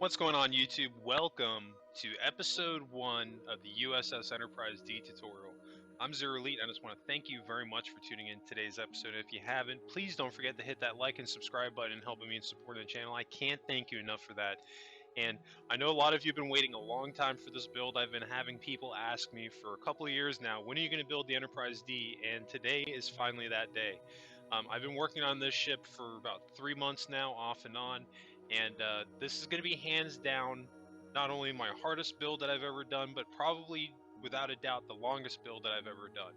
What's going on, YouTube? Welcome to episode 1 of the U.S.S. Enterprise D tutorial. I'm Zero Elite, and I just want to thank you very much for tuning in today's episode. If you haven't, please don't forget to hit that like and subscribe button and helping me in supporting the channel. I can't thank you enough for that. And I know a lot of you have been waiting a long time for this build. I've been having people ask me for a couple of years now, when are you going to build the Enterprise D? And today is finally that day. I've been working on this ship for about 3 months now, off and on. And this is going to be hands down not only my hardest build that I've ever done, but probably without a doubt the longest build that I've ever done.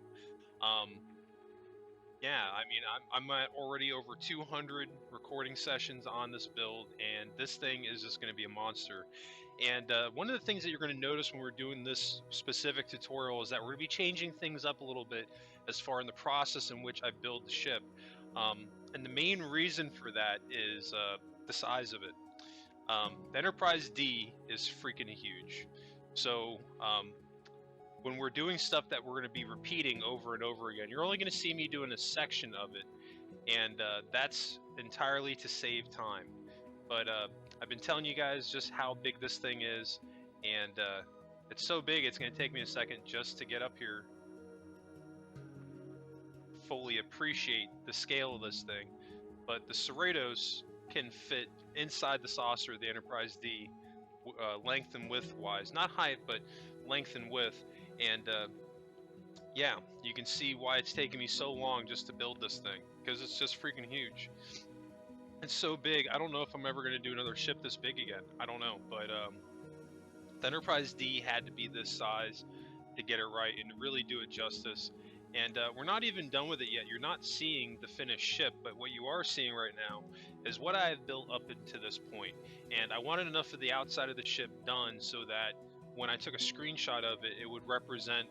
Yeah, I mean, I'm at already over 200 recording sessions on this build, and this thing is just going to be a monster. And one of the things that you're going to notice when we're doing this specific tutorial is that we're going to be changing things up a little bit as far in the process in which I build the ship. And the main reason for that is the size of it. The Enterprise D is freaking huge. So when we're doing stuff that we're going to be repeating over and over again, you're only going to see me doing a section of it, and that's entirely to save time. But I've been telling you guys just how big this thing is, and it's so big it's going to take me a second just to get up here, fully appreciate the scale of this thing. But the Cerritos can fit inside the saucer of the Enterprise D, length and width wise, not height, but length and width. And yeah, you can see why it's taken me so long just to build this thing, because it's just freaking huge. It's so big, I don't know if I'm ever going to do another ship this big again. I don't know, but the Enterprise D had to be this size to get it right and to really do it justice. And we're not even done with it yet. You're not seeing the finished ship, but what you are seeing right now is what I have built up into this point. And I wanted enough of the outside of the ship done so that when I took a screenshot of it, it would represent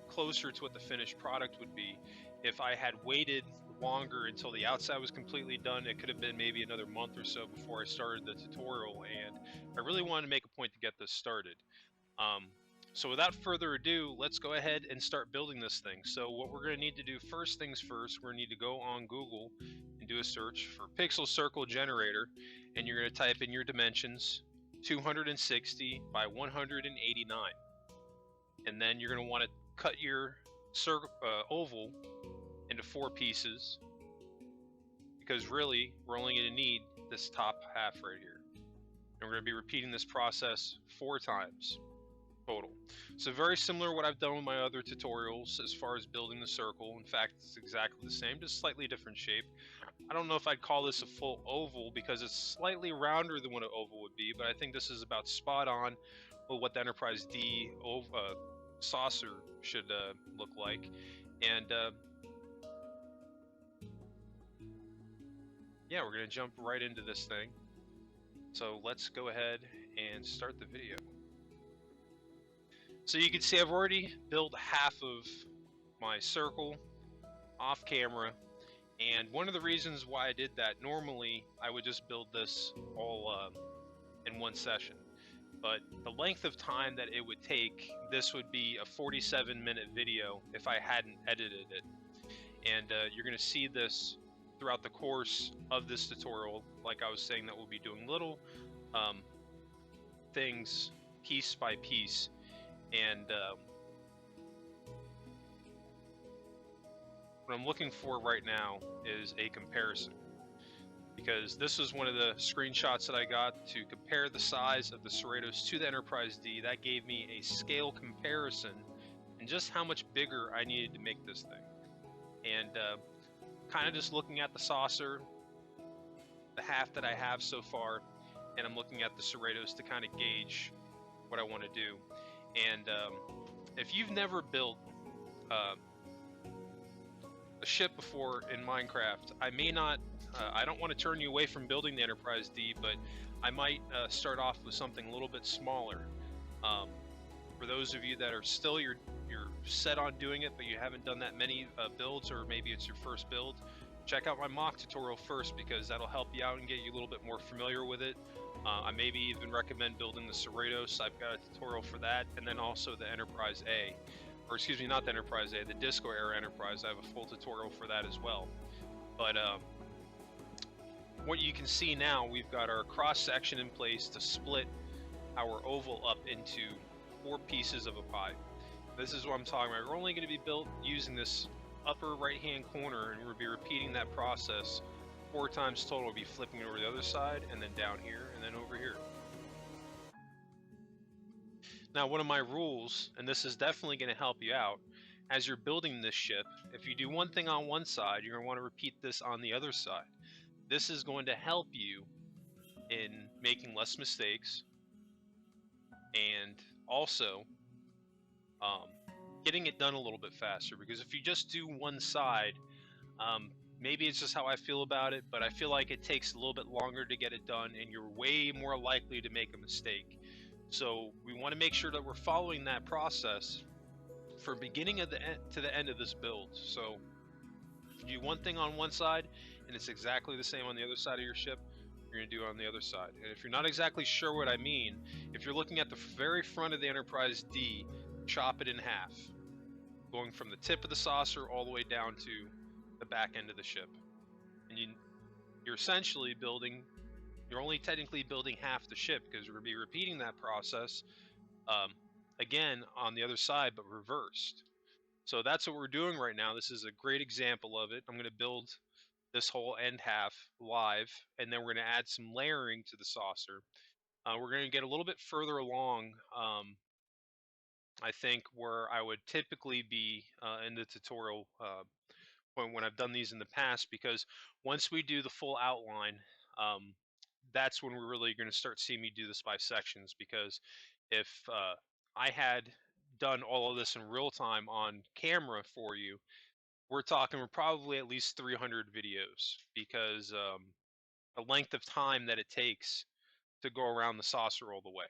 closer to what the finished product would be. If I had waited longer until the outside was completely done, it could have been maybe another month or so before I started the tutorial, and I really wanted to make a point to get this started. So without further ado, let's go ahead and start building this thing. So what we're going to need to do, first things first, we're going to need to go on Google and do a search for pixel circle generator, and you're going to type in your dimensions, 260 by 189. And then you're going to want to cut your oval into 4 pieces, because really we're only going to need this top half right here. And we're going to be repeating this process 4 times total. So very similar to what I've done with my other tutorials as far as building the circle. In fact, it's exactly the same, just slightly different shape. I don't know if I'd call this a full oval because it's slightly rounder than what an oval would be, but I think this is about spot on with what the Enterprise D saucer should look like. And yeah, we're gonna jump right into this thing. So let's go ahead and start the video. So you can see I've already built half of my circle off camera, and one of the reasons why I did that, normally I would just build this all in one session, but the length of time that it would take, this would be a 47-minute video if I hadn't edited it. And you're going to see this throughout the course of this tutorial. Like I was saying, that we'll be doing little things piece by piece. And what I'm looking for right now is a comparison, because this is one of the screenshots that I got to compare the size of the Cerritos to the Enterprise D. That gave me a scale comparison and just how much bigger I needed to make this thing. And kind of just looking at the saucer, the half that I have so far, and I'm looking at the Cerritos to kind of gauge what I want to do. And if you've never built a ship before in Minecraft, I may not, I don't want to turn you away from building the Enterprise D, but I might start off with something a little bit smaller. For those of you that are still, you're set on doing it, but you haven't done that many builds, or maybe it's your first build, check out my mock tutorial first, because that'll help you out and get you a little bit more familiar with it. I maybe even recommend building the Cerritos. I've got a tutorial for that, and then also the Enterprise A, or excuse me, not the Enterprise A, the Disco Era Enterprise. I have a full tutorial for that as well. But what you can see now, we've got our cross section in place to split our oval up into 4 pieces of a pie. This is what I'm talking about. We're only going to be built using this upper right hand corner, and we'll be repeating that process 4 times total. We'll be flipping over the other side, and then down here, and then over here. Now, one of my rules, and this is definitely going to help you out, as you're building this ship, if you do one thing on one side, you're going to want to repeat this on the other side. This is going to help you in making less mistakes, and also getting it done a little bit faster, because if you just do one side, maybe it's just how I feel about it, but I feel like it takes a little bit longer to get it done, and you're way more likely to make a mistake. So we want to make sure that we're following that process from beginning of the end to the end of this build. So if you do one thing on one side and it's exactly the same on the other side of your ship, you're going to do it on the other side. And if you're not exactly sure what I mean, if you're looking at the very front of the Enterprise D, chop it in half, going from the tip of the saucer all the way down to the back end of the ship. And you're essentially building, you're only technically building half the ship, because we're going to be repeating that process again on the other side, but reversed. So that's what we're doing right now. This is a great example of it. I'm going to build this whole end half live, and then we're going to add some layering to the saucer. We're going to get a little bit further along, I think, where I would typically be in the tutorial when I've done these in the past, because once we do the full outline, that's when we're really going to start seeing me do this by sections. Because if I had done all of this in real time on camera for you, we're probably at least 300 videos, because the length of time that it takes to go around the saucer all the way.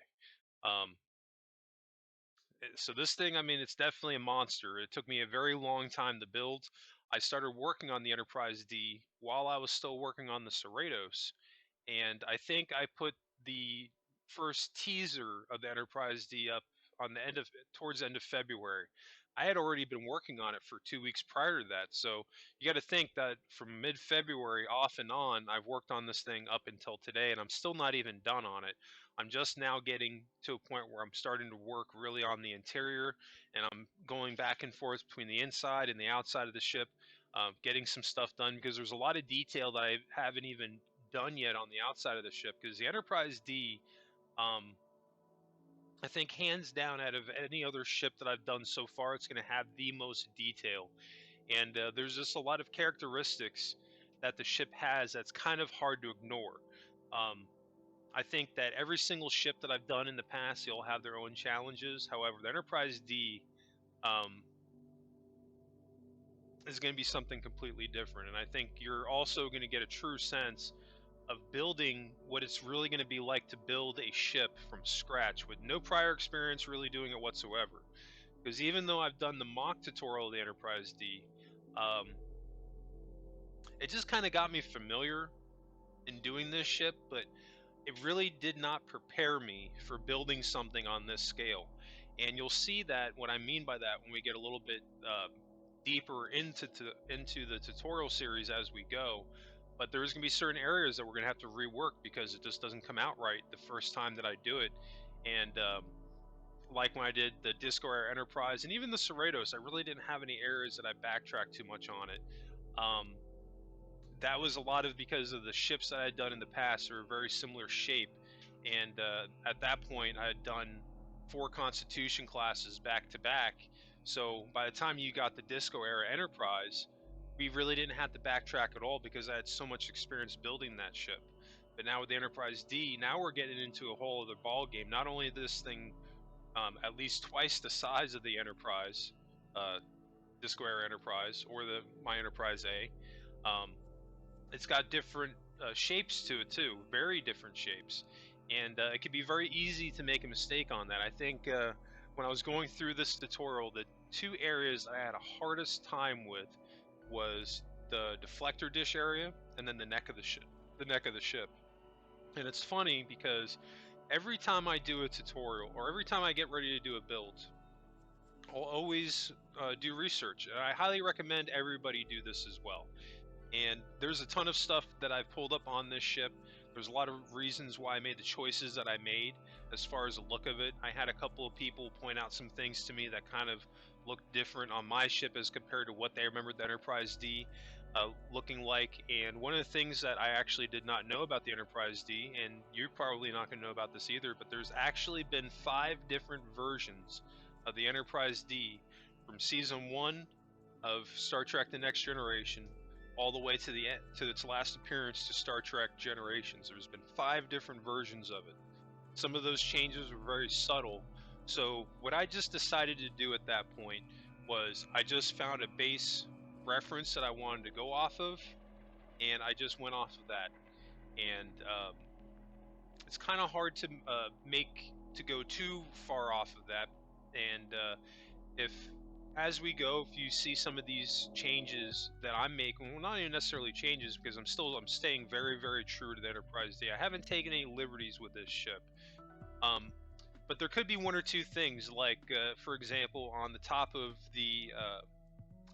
So this thing, I mean, it's definitely a monster. It took me a very long time to build. I started working on the Enterprise D while I was still working on the Cerritos, and I think I put the first teaser of the Enterprise D up on the towards the end of February. I had already been working on it for 2 weeks prior to that, so you got to think that from mid-February off and on, I've worked on this thing up until today, and I'm still not even done on it. I'm just now getting to a point where I'm starting to work really on the interior, and I'm going back and forth between the inside and the outside of the ship, getting some stuff done, because there's a lot of detail that I haven't even done yet on the outside of the ship. Because the Enterprise D, I think hands down out of any other ship that I've done so far, it's going to have the most detail. And there's just a lot of characteristics that the ship has that's kind of hard to ignore. I think that every single ship that I've done in the past, they'll have their own challenges. However, the Enterprise D is going to be something completely different. And I think you're also going to get a true sense of building what it's really going to be like to build a ship from scratch with no prior experience really doing it whatsoever. Because even though I've done the mock tutorial of the Enterprise D, it just kind of got me familiar in doing this ship, but it really did not prepare me for building something on this scale. And you'll see that what I mean by that when we get a little bit deeper into the tutorial series as we go. But there's going to be certain areas that we're going to have to rework, because it just doesn't come out right the first time that I do it. And like when I did the Disco Air Enterprise and even the Cerritos, I really didn't have any areas that I backtracked too much on it. That was a lot of because of the ships that I had done in the past are a very similar shape. And at that point, I had done 4 Constitution classes back to back. So by the time you got the Disco Era Enterprise, we really didn't have to backtrack at all, because I had so much experience building that ship. But now with the Enterprise D, now we're getting into a whole other ball game. Not only this thing at least twice the size of the Enterprise, Disco Era Enterprise, or my Enterprise A, it's got different shapes to it too, very different shapes, and it can be very easy to make a mistake on that. I think when I was going through this tutorial, the 2 areas I had a hardest time with was the deflector dish area and then the neck of the ship. And it's funny because every time I do a tutorial, or every time I get ready to do a build, I'll always do research. And I highly recommend everybody do this as well. And there's a ton of stuff that I've pulled up on this ship. There's a lot of reasons why I made the choices that I made as far as the look of it. I had a couple of people point out some things to me that kind of looked different on my ship as compared to what they remembered the Enterprise D looking like. And one of the things that I actually did not know about the Enterprise D, and you're probably not going to know about this either, but there's actually been 5 different versions of the Enterprise D from season 1 of Star Trek: The Next Generation all the way to the end, to its last appearance to Star Trek Generations. There's been 5 different versions of it. Some of those changes were very subtle. So what I just decided to do at that point was I just found a base reference that I wanted to go off of, and I just went off of that. And it's kind of hard to go too far off of that. And if as we go, if you see some of these changes that I'm making, well, not even necessarily changes, because I'm staying very, very true to the Enterprise D. I haven't taken any liberties with this ship. But there could be 1 or 2 things, like, for example, on the top of the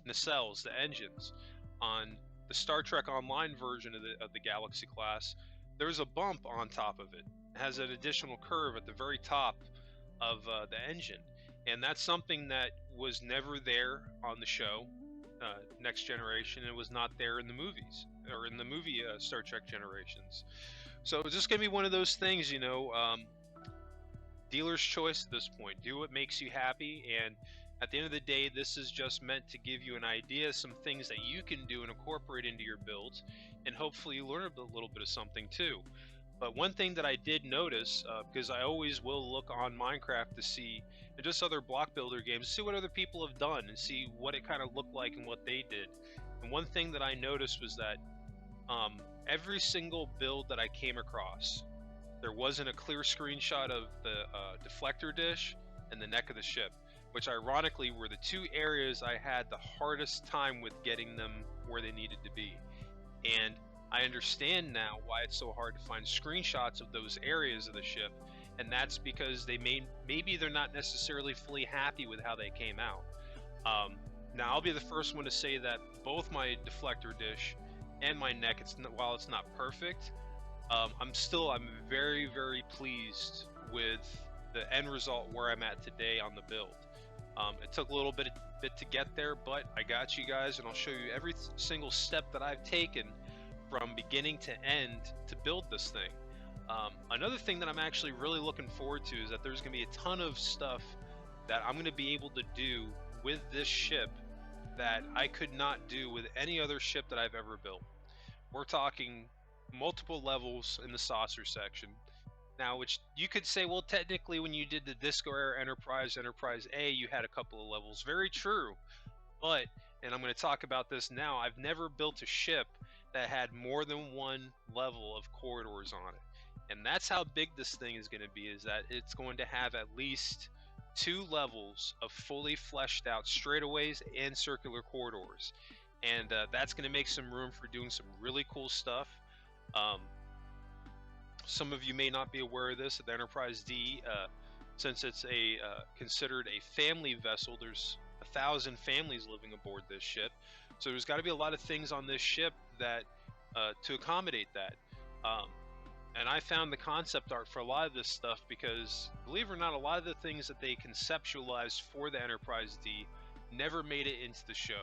nacelles, the engines, on the Star Trek Online version of the Galaxy class, there's a bump on top of it. It has an additional curve at the very top of the engine, and that's something that was never there on the show Next Generation. It was not there in the movies, or in the movie Star Trek Generations. So it's just gonna be one of those things, dealer's choice at this point. Do what makes you happy, and at the end of the day, this is just meant to give you an idea, some things that you can do and incorporate into your builds, and hopefully you learn a little bit of something too. But one thing that I did notice, because I always will look on Minecraft to see, and just other block builder games, see what other people have done and see what it kind of looked like and what they did. And one thing that I noticed was that every single build that I came across, there wasn't a clear screenshot of the deflector dish and the neck of the ship, which ironically were the 2 areas I had the hardest time with getting them where they needed to be. And I understand now why it's so hard to find screenshots of those areas of the ship, and that's because maybe they're not necessarily fully happy with how they came out. Now I'll be the first one to say that both my deflector dish and my neck, while it's not perfect, I'm very, very pleased with the end result where I'm at today on the build. It took a little bit to get there, but I got you guys, and I'll show you every single step that I've taken from beginning to end to build this thing. Another thing that I'm actually really looking forward to is that there's going to be a ton of stuff that I'm going to be able to do with this ship that I could not do with any other ship that I've ever built. We're talking multiple levels in the saucer section. Now, which you could say, well, technically when you did the Disco Era Enterprise A, you had a couple of levels. Very true. But, and I'm going to talk about this now, I've never built a ship that had more than 1 level of corridors on it. And that's how big this thing is going to be, is that it's going to have at least 2 levels of fully fleshed out straightaways and circular corridors. And that's going to make some room for doing some really cool stuff. Some of you may not be aware of this, that the Enterprise D, since it's considered a family vessel, there's 1,000 families living aboard this ship. So there's got to be a lot of things on this ship that to accommodate that. And I found the concept art for a lot of this stuff because, believe it or not, a lot of the things that they conceptualized for the Enterprise D never made it into the show.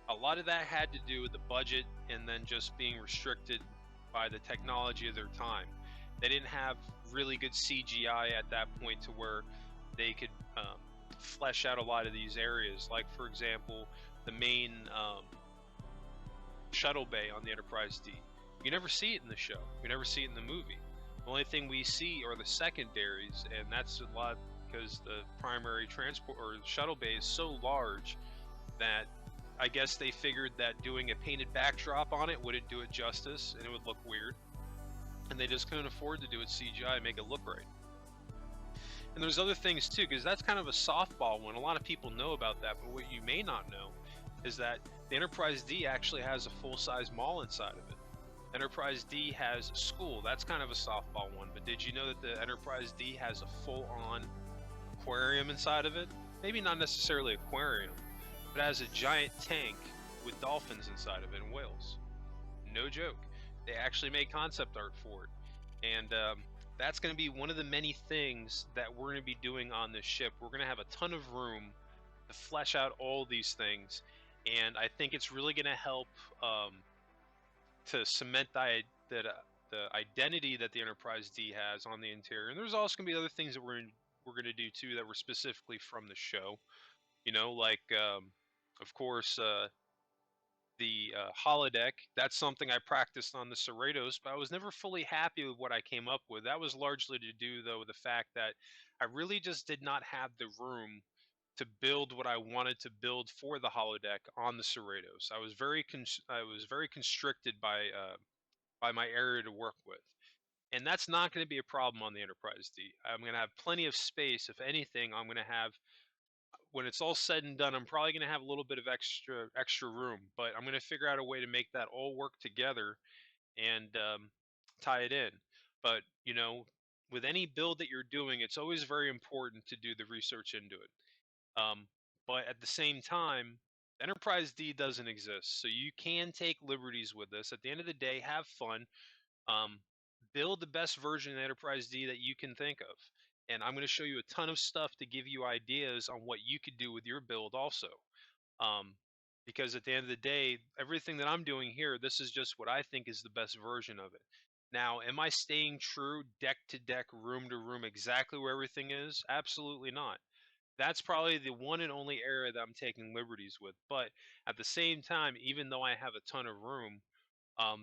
A lot of that had to do with the budget and then just being restricted by the technology of their time. They didn't have really good CGI at that point to where they could flesh out a lot of these areas. Like, for example, the main shuttle bay on the Enterprise D. You never see it in the show. You never see it in the movie. The only thing we see are the secondaries, and that's a lot because the primary transport or shuttle bay is so large that I guess they figured that doing a painted backdrop on it wouldn't do it justice and it would look weird. And they just couldn't afford to do it CGI and make it look right. And there's other things too, because that's kind of a softball one. A lot of people know about that, but what you may not know is that the Enterprise D actually has a full-size mall inside of it. Enterprise D has a school. That's kind of a softball one, but did you know that the Enterprise D has a full-on aquarium inside of it? Maybe not necessarily aquarium, but it has a giant tank with dolphins inside of it and whales. no joke. They actually made concept art for it, and that's going to be one of the many things that we're going to be doing on this ship. We're going to have a ton of room to flesh out all these things, and I think it's really going to help to cement the identity that the Enterprise D has on the interior. And there's also going to be other things that we're going to do too that were specifically from the show. You know, like of course the holodeck. That's something I practiced on the Cerritos, but I was never fully happy with what I came up with. That was largely to do though with the fact that I really just did not have the room to build what I wanted to build for the holodeck on the Cerritos. I was very constricted by my area to work with. And that's not going to be a problem on the Enterprise D. I'm going to have plenty of space. If anything, I'm going to have, when it's all said and done, I'm probably going to have a little bit of extra room, but I'm going to figure out a way to make that all work together and tie it in. But you know, with any build that you're doing, it's always very important to do the research into it. Um, but at the same time, Enterprise D doesn't exist, so you can take liberties with this. At the end of the day, have fun. Um, Build the best version of Enterprise D that you can think of. And I'm going to show you a ton of stuff to give you ideas on what you could do with your build also. Um, because at the end of the day, everything that I'm doing here, this is just what I think is the best version of it. Now, am I staying true deck to deck, room to room, exactly where everything is? Absolutely not. That's probably the one and only area that I'm taking liberties with. But at the same time, even though I have a ton of room,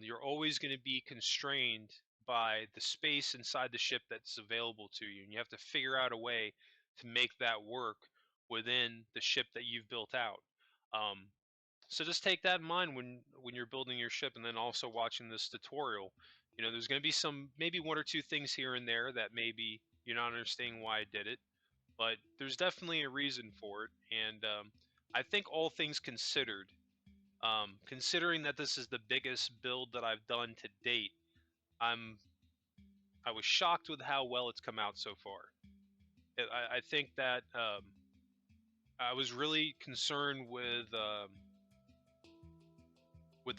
you're always going to be constrained by the space inside the ship that's available to you, and you have to figure out a way to make that work within the ship that you've built out. Um, so just take that in mind when you're building your ship, and then also watching this tutorial. You know, there's going to be some maybe one or two things here and there that maybe you're not understanding why I did it, but there's definitely a reason for it, and I think all things considered, considering that this is the biggest build that I've done to date, I'm I was shocked with how well it's come out so far. I think that I was really concerned with the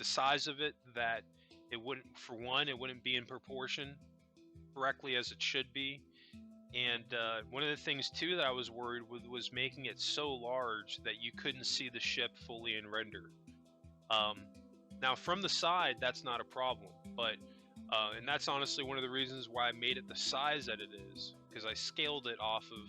size of it, that it wouldn't, for one, it wouldn't be in proportion correctly as it should be. And one of the things too that I was worried with was making it so large that you couldn't see the ship fully in render. Um, Now, from the side, that's not a problem, but and that's honestly one of the reasons why I made it the size that it is, because I scaled it off of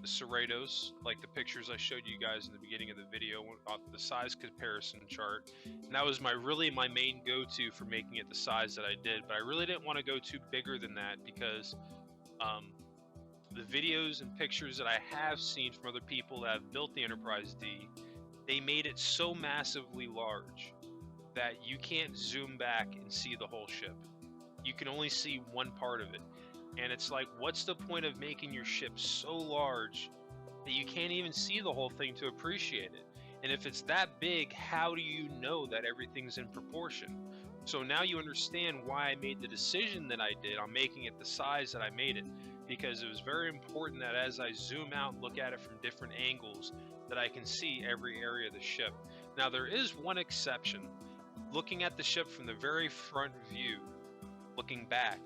the Cerritos, like the pictures I showed you guys in the beginning of the video, off the size comparison chart, and that was my main go-to for making it the size that I did. But I really didn't want to go too bigger than that, because um, the videos and pictures that I have seen from other people that have built the Enterprise D, they made it so massively large that you can't zoom back and see the whole ship. You can only see one part of it. And it's like, what's the point of making your ship so large that you can't even see the whole thing to appreciate it? And if it's that big, how do you know that everything's in proportion? So now you understand why I made the decision that I did on making it the size that I made it, because it was very important that as I zoom out and look at it from different angles, that I can see every area of the ship. Now there is one exception. Looking at the ship from the very front view, looking back.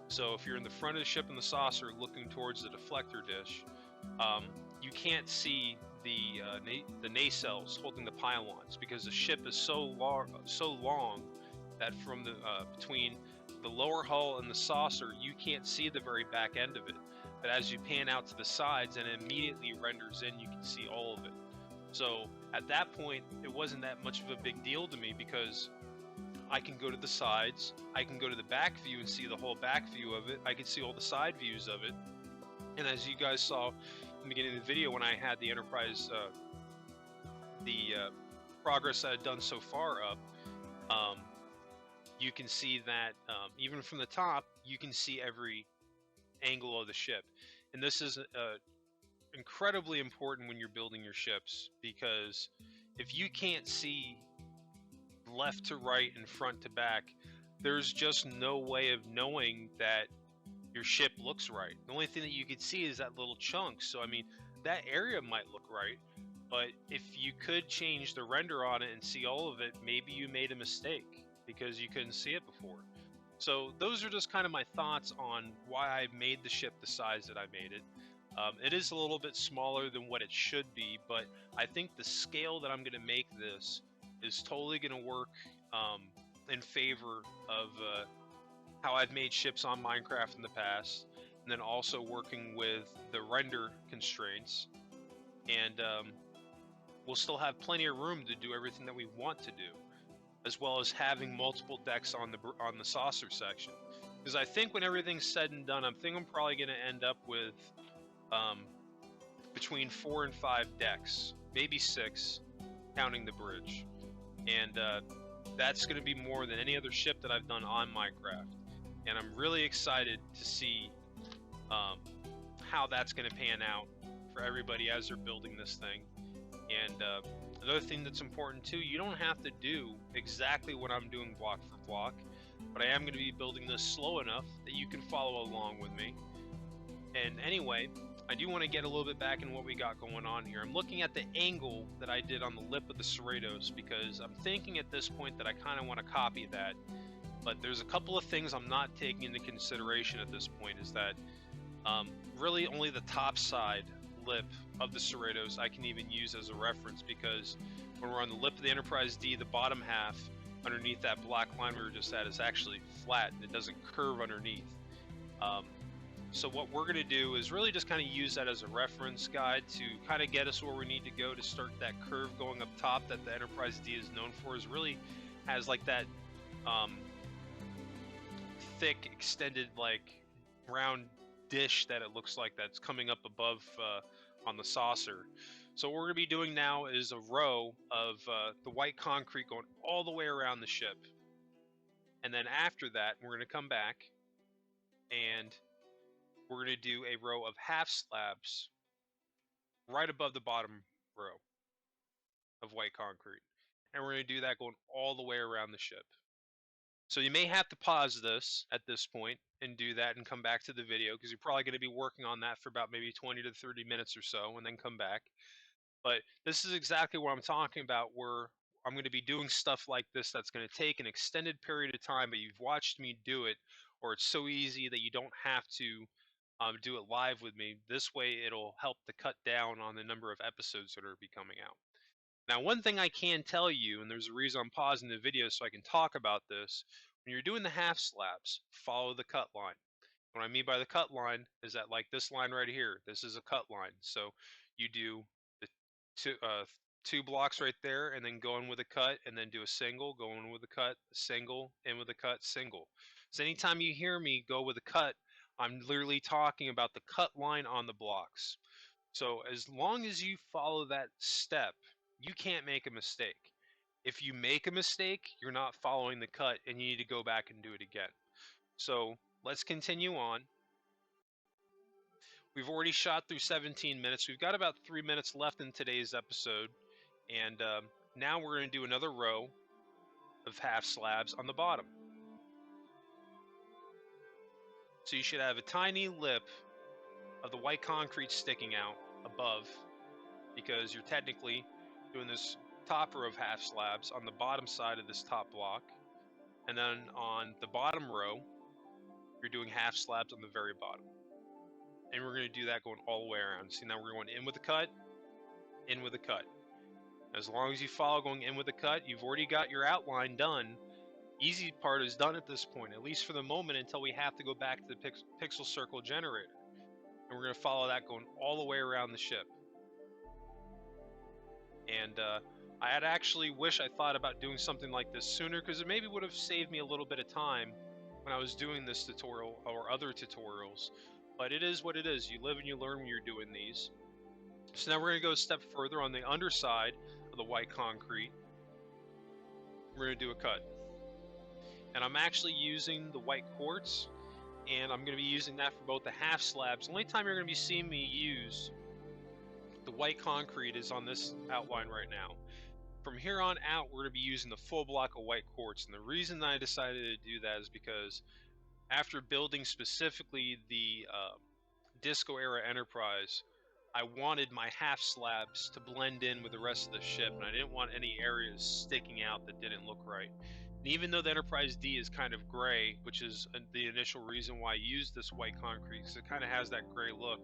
So if you're in the front of the ship in the saucer looking towards the deflector dish, you can't see the nacelles holding the pylons, because the ship is so long that from the between the lower hull and the saucer, you can't see the very back end of it. But as you pan out to the sides and it immediately renders in, you can see all of it. So at that point, it wasn't that much of a big deal to me, because I can go to the sides, I can go to the back view and see the whole back view of it, I can see all the side views of it. And as you guys saw in the beginning of the video, when I had the Enterprise, progress I had done so far up, you can see that even from the top, you can see every angle of the ship. And this is incredibly important when you're building your ships, because if you can't see left to right and front to back, there's just no way of knowing that your ship looks right. The only thing that you could see is that little chunk. So I mean, that area might look right, but if you could change the render on it and see all of it, maybe you made a mistake. because you couldn't see it before. So those are just kind of my thoughts on why I made the ship the size that I made it. It is a little bit smaller than what it should be, but I think the scale that I'm going to make this is totally going to work in favor of how I've made ships on Minecraft in the past, and then also working with the render constraints. And we'll still have plenty of room to do everything that we want to do, as well as having multiple decks on the saucer section. Because I think when everything's said and done, I'm probably going to end up with between 4 and 5 decks, maybe 6, counting the bridge. And that's going to be more than any other ship that I've done on Minecraft. And I'm really excited to see how that's going to pan out for everybody as they're building this thing. And another thing that's important too, you don't have to do exactly what I'm doing block for block, but I am going to be building this slow enough that you can follow along with me. And anyway, I do want to get a little bit back in what we got going on here. I'm looking at the angle that I did on the lip of the Cerritos because I'm thinking at this point that I kind of want to copy that. But there's a couple of things I'm not taking into consideration at this point, is that really only the top side lip of the Cerritos I can even use as a reference, because when we're on the lip of the Enterprise D, the bottom half underneath that black line we were just at is actually flat and it doesn't curve underneath. So what we're going to do is really just kind of use that as a reference guide to kind of get us where we need to go to start that curve going up top that the Enterprise D is known for. Is really has like that thick, extended, like round dish that it looks like that's coming up above on the saucer. So what we're going to be doing now is a row of the white concrete going all the way around the ship. And then after that, we're going to come back and we're going to do a row of half slabs right above the bottom row of white concrete. And we're going to do that going all the way around the ship. So you may have to pause this at this point and do that and come back to the video, because you're probably going to be working on that for about maybe 20 to 30 minutes or so and then come back. But this is exactly what I'm talking about, where I'm going to be doing stuff like this that's going to take an extended period of time, but you've watched me do it, or it's so easy that you don't have to do it live with me. This way it'll help to cut down on the number of episodes that are be coming out. Now, one thing I can tell you, and there's a reason I'm pausing the video so I can talk about this, when you're doing the half slabs, follow the cut line. What I mean by the cut line is that, like this line right here, this is a cut line. So you do the two blocks right there, and then go in with a cut, and then do a single, go in with a cut, single, in with a cut, single. So anytime you hear me go with a cut, I'm literally talking about the cut line on the blocks. So as long as you follow that step, you can't make a mistake. If you make a mistake, you're not following the cut and you need to go back and do it again. So let's continue on. We've already shot through 17 minutes. We've got about 3 minutes left in today's episode. And now we're going to do another row of half slabs on the bottom. So you should have a tiny lip of the white concrete sticking out above, because you're technically doing this top row of half slabs on the bottom side of this top block. And then on the bottom row, you're doing half slabs on the very bottom. And we're going to do that going all the way around. See, now we're going in with a cut, in with a cut. As long as you follow going in with a cut, you've already got your outline done. Easy part is done at this point, at least for the moment, until we have to go back to the pixel circle generator. And we're going to follow that going all the way around the ship. And I had actually wish I thought about doing something like this sooner, because it maybe would have saved me a little bit of time when I was doing this tutorial or other tutorials. But it is what it is. You live and you learn when you're doing these. So now we're going to go a step further on the underside of the white concrete. We're going to do a cut. And I'm actually using the white quartz, and I'm going to be using that for both the half slabs. The only time you're going to be seeing me use the white concrete is on this outline right now. From here on out, we're going to be using the full block of white quartz. And the reason I decided to do that is because after building specifically the Disco era Enterprise, I wanted my half slabs to blend in with the rest of the ship, and I didn't want any areas sticking out that didn't look right. And even though the Enterprise D is kind of gray, which is the initial reason why I used this white concrete, because it kind of has that gray look,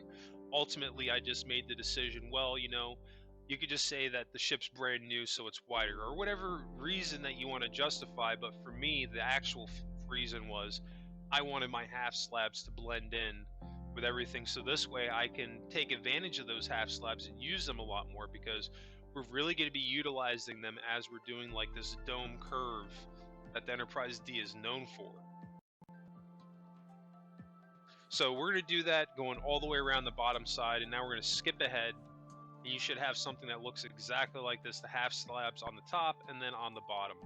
ultimately I just made the decision, well, you could just say that the ship's brand new, so it's whiter, or whatever reason that you want to justify. But for me, the actual reason was I wanted my half slabs to blend in with everything, so this way I can take advantage of those half slabs and use them a lot more, because we're really going to be utilizing them as we're doing like this dome curve that the Enterprise D is known for. So we're going to do that going all the way around the bottom side, and now we're going to skip ahead, and you should have something that looks exactly like this: the half slabs on the top and then on the bottom,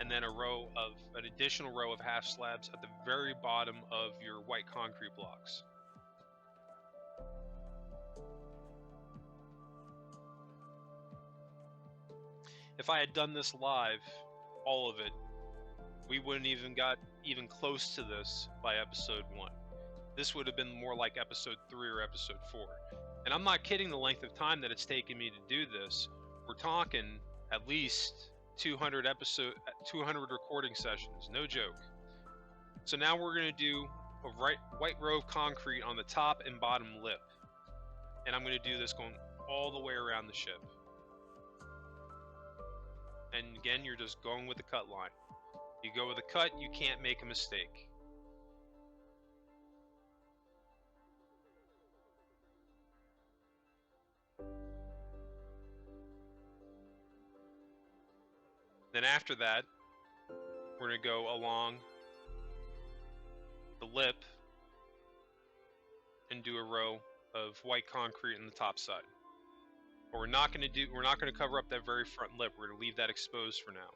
and then an additional row of half slabs at the very bottom of your white concrete blocks. If I had done this live, all of it, we wouldn't even got even close to this by episode 1. This would have been more like episode 3 or episode 4. And I'm not kidding the length of time that it's taken me to do this. We're talking at least 200 recording sessions, no joke. So now we're going to do a white row of concrete on the top and bottom lip. And I'm going to do this going all the way around the ship. And again, you're just going with the cut line. You go with a cut, you can't make a mistake. Then after that, we're going to go along the lip and do a row of white concrete on the top side. But we're not going to cover up that very front lip. We're going to leave that exposed for now.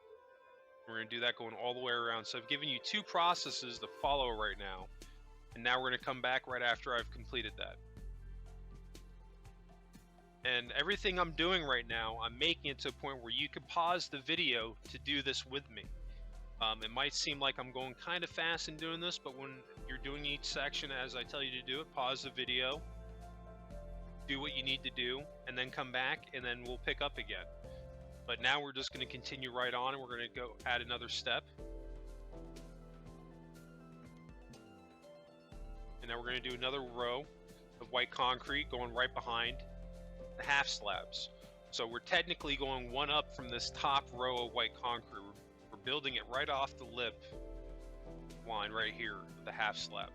We're going to do that going all the way around. So I've given you 2 processes to follow right now. And now we're going to come back right after I've completed that. And everything I'm doing right now, I'm making it to a point where you can pause the video to do this with me. It might seem like I'm going kind of fast in doing this, but when you're doing each section as I tell you to do it, pause the video, do what you need to do, and then come back, and then we'll pick up again. But now we're just going to continue right on, and we're going to go add another step. And now we're going to do another row of white concrete going right behind the half slabs. So we're technically going one up from this top row of white concrete. We're building it right off the lip line right here, the half slab.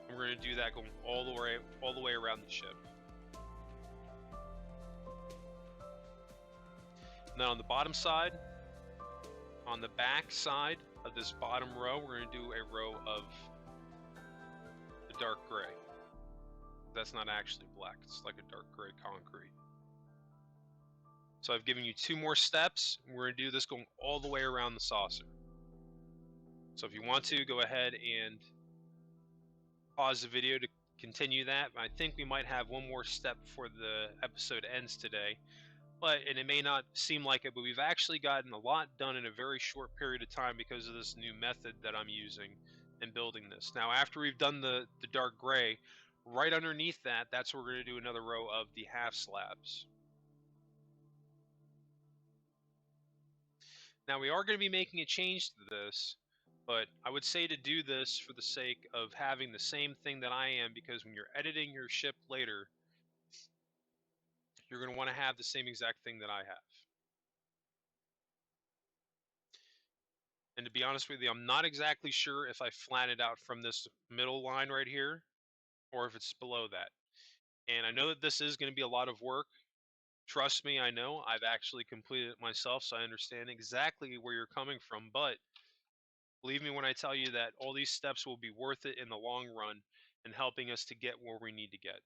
And we're going to do that going all the way around the ship. And then on the bottom side, on the back side of this bottom row, we're going to do a row of the dark gray. That's not actually black, it's like a dark gray concrete. So I've given you 2 more steps. We're going to do this going all the way around the saucer. So if you want to, go ahead and pause the video to continue that. I think we might have one more step before the episode ends today. And it may not seem like it, but we've actually gotten a lot done in a very short period of time because of this new method that I'm using in building this. Now, after we've done the dark gray, right underneath that, that's where we're going to do another row of the half slabs. Now, we are going to be making a change to this, but I would say to do this for the sake of having the same thing that I am, because when you're editing your ship later, you're going to want to have the same exact thing that I have. And to be honest with you, I'm not exactly sure if I flatten it out from this middle line right here or if it's below that. And I know that this is going to be a lot of work. Trust me, I know. I've actually completed it myself, so I understand exactly where you're coming from. But believe me when I tell you that all these steps will be worth it in the long run and helping us to get where we need to get.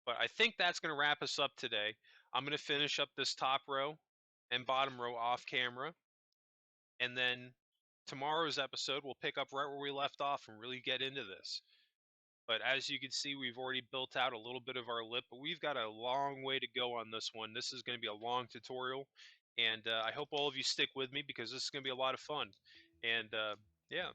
But I think that's going to wrap us up today. I'm going to finish up this top row and bottom row off camera. And then tomorrow's episode, we'll pick up right where we left off and really get into this. But as you can see, we've already built out a little bit of our lip, but we've got a long way to go on this one. This is going to be a long tutorial, and I hope all of you stick with me because this is going to be a lot of fun. And yeah,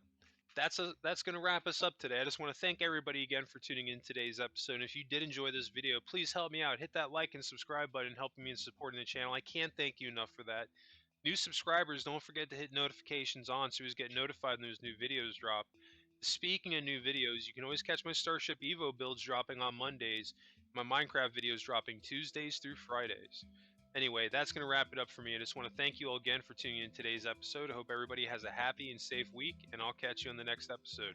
that's going to wrap us up today. I just want to thank everybody again for tuning in today's episode. And if you did enjoy this video, please help me out. Hit that like and subscribe button, helping me in supporting the channel. I can't thank you enough for that. New subscribers, don't forget to hit notifications on so you get notified when those new videos drop. Speaking of new videos, you can always catch my Starship Evo builds dropping on Mondays, my Minecraft videos dropping Tuesdays through Fridays. Anyway, that's going to wrap it up for me. I just want to thank you all again for tuning in today's episode. I hope everybody has a happy and safe week, and I'll catch you on the next episode.